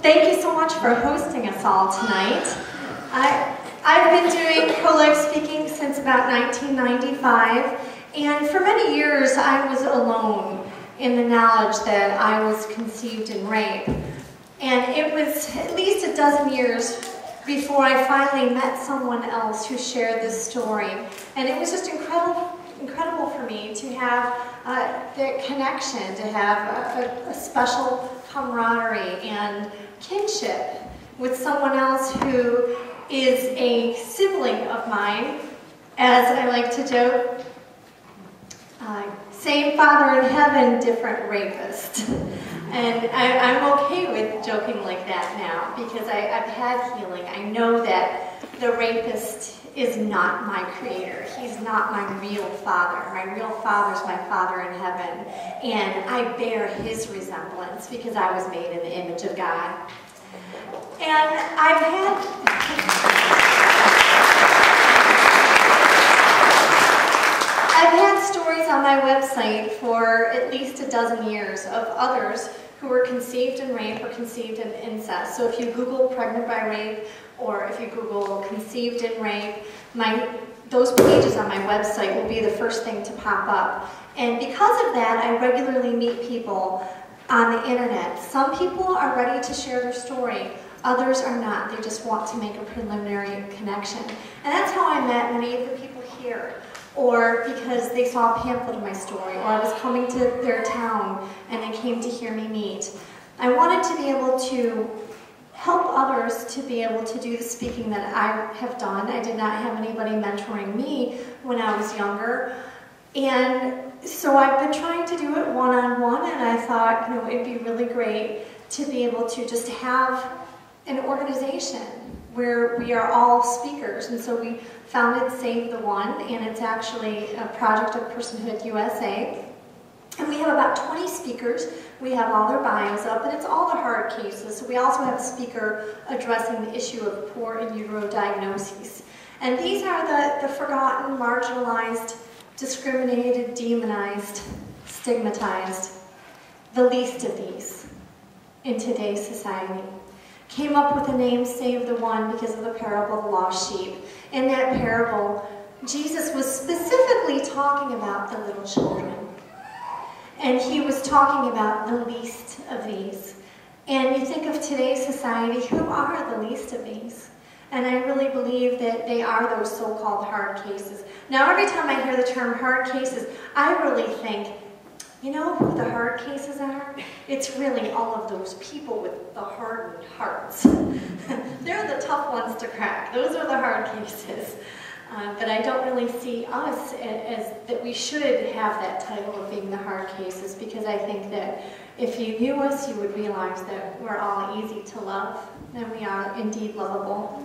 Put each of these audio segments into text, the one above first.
Thank you so much for hosting us all tonight. I've been doing pro-life speaking since about 1995, and for many years I was alone in the knowledge that I was conceived in rape. And it was at least a dozen years before I finally met someone else who shared this story. And it was just incredible for me to have the connection, to have a special camaraderie and kinship with someone else who is a sibling of mine, as I like to joke, same Father in heaven, different rapist. And I'm okay with joking like that now because I've had healing. I know that the rapist is not my creator. He's not my real father. My real father is my Father in heaven. And I bear his resemblance because I was made in the image of God. And I've had stories on my website for at least a dozen years of others who were conceived in rape or conceived in incest. So if you Google pregnant by rape, or if you Google conceived in rape, those pages on my website will be the first thing to pop up. And because of that, I regularly meet people on the internet. Some people are ready to share their story. Others are not. They just want to make a preliminary connection. And that's how I met many of the people here. Or because they saw a pamphlet of my story, or I was coming to their town and they came to hear me meet. I wanted to be able to help others to be able to do the speaking that I have done. I did not have anybody mentoring me when I was younger. And so I've been trying to do it one-on-one, and I thought, it'd be really great to be able to just have an organization where we are all speakers. And so we founded Save the One, and it's actually a project of Personhood USA. And we have about 20 speakers. We have all their bios up, and it's all the hard cases. So we also have a speaker addressing the issue of poor in utero diagnoses. And these are the forgotten, marginalized, discriminated, demonized, stigmatized, the least of these in today's society. Came up with the name Save the One because of the parable of the lost sheep. In that parable, Jesus was specifically talking about the little children. And he was talking about the least of these. And you think of today's society, who are the least of these? And I really believe that they are those so-called hard cases. Now, every time I hear the term hard cases, I really think, you know who the hard cases are? It's really all of those people with the hardened hearts. They're the tough ones to crack. Those are the hard cases. But I don't really see us as that we should have that title of being the hard cases, because I think that if you knew us, you would realize that we're all easy to love, and we are indeed lovable.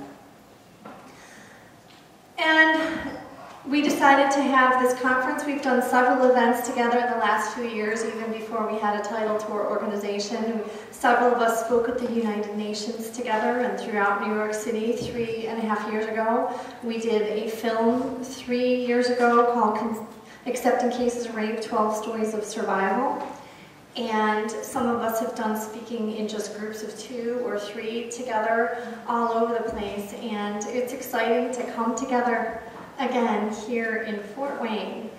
And we decided to have this conference. We've done several events together in the last few years, even before we had a title to our organization. Several of us spoke at the United Nations together and throughout New York City 3.5 years ago. We did a film 3 years ago called Accepting Cases of Rape, 12 Stories of Survival. And some of us have done speaking in just groups of 2 or 3 together all over the place. And it's exciting to come together again here in Fort Wayne.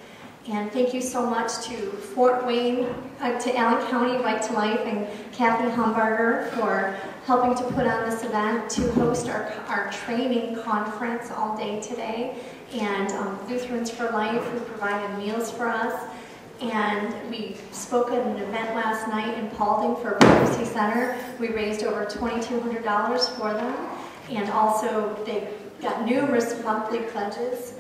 And thank you so much to Fort Wayne, to Allen County Right to Life and Kathy Humbarger for helping to put on this event, to host our training conference all day today, and Lutherans for Life, who provided meals for us. And we spoke at an event last night in Paulding for a Pregnancy Center. We raised over $2,200 for them, and also they got numerous monthly pledges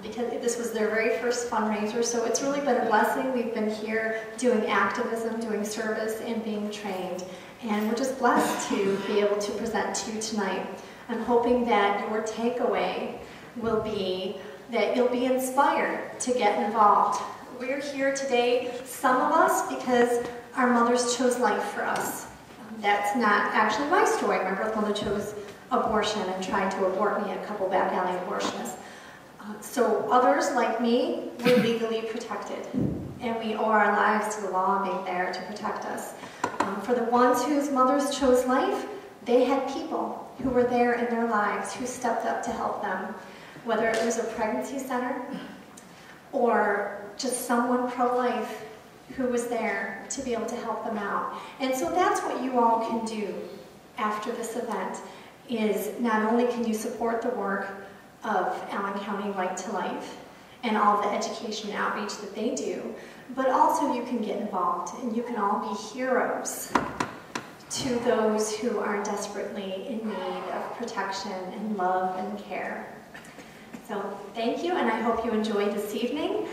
because this was their very first fundraiser. So it's really been a blessing. We've been here doing activism, doing service, and being trained. And we're just blessed to be able to present to you tonight. I'm hoping that your takeaway will be that you'll be inspired to get involved. We're here today, some of us, because our mothers chose life for us. That's not actually my story. My birth mother chose abortion and tried to abort me, a couple back alley abortionists. So others, like me, were legally protected. And we owe our lives to the law being there to protect us. For the ones whose mothers chose life, they had people who were there in their lives who stepped up to help them, whether it was a pregnancy center or just someone pro-life who was there to be able to help them out. And so that's what you all can do after this event, is not only can you support the work of Allen County Right to Life and all the education and outreach that they do, but also you can get involved and you can all be heroes to those who are desperately in need of protection and love and care. So thank you, and I hope you enjoyed this evening.